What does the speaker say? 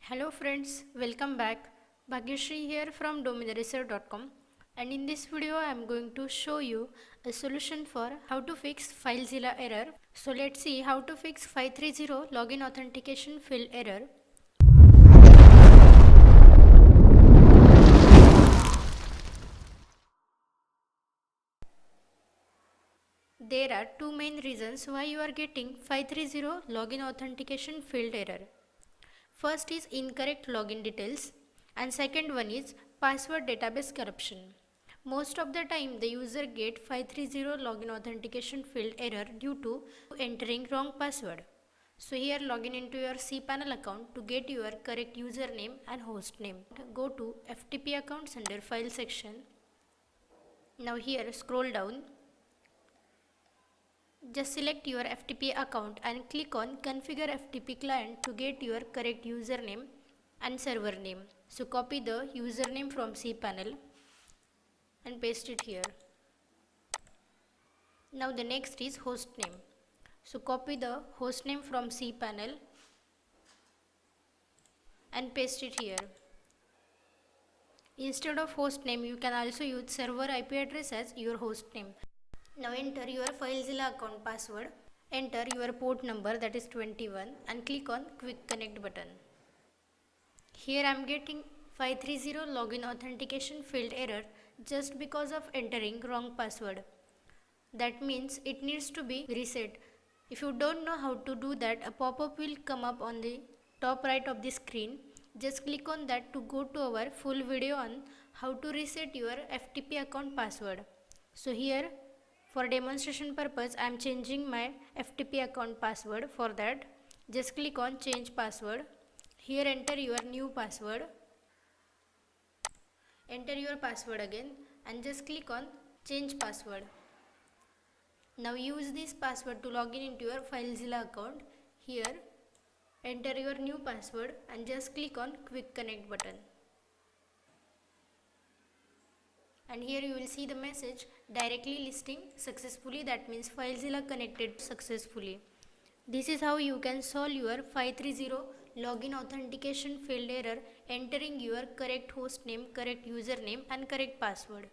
Hello friends, welcome back. Bhagyashree here from domainresearch.com, and in this video I am going to show you a solution for how to fix FileZilla error. So let's see how to fix 530 login authentication field error. There are two main reasons why you are getting 530 login authentication field error. First is incorrect login details and second one is password database corruption. Most of the time the user get 530 login authentication field error due to entering wrong password. So here login into your cPanel account to get your correct username and host name. Go to FTP accounts under file section. Now here scroll down. Just select your FTP account and click on configure FTP client to get your correct username and server name. So copy the username from cPanel and paste it here. Now the next is host name. So copy the host name from cPanel and paste it here. Instead of host name you can also use server IP address as your host name. Now enter your FileZilla account password, enter your port number, that is 21, and click on quick connect button. Here I am getting 530 login authentication field error just because of entering wrong password. That means it needs to be reset. If you don't know how to do that, a pop-up will come up on the top right of the screen. Just click on that to go to our full video on how to reset your FTP account password. So here for demonstration purpose I am changing my FTP account password. For that just click on change password. Here enter your new password. Enter your password again and just click on change password. Now use this password to log in into your FileZilla account. Here enter your new password and just click on quick connect button. And here you will see the message directly listing successfully, that means FileZilla connected successfully. This is how you can solve your 530 login authentication field error entering your correct host name, correct username and correct password.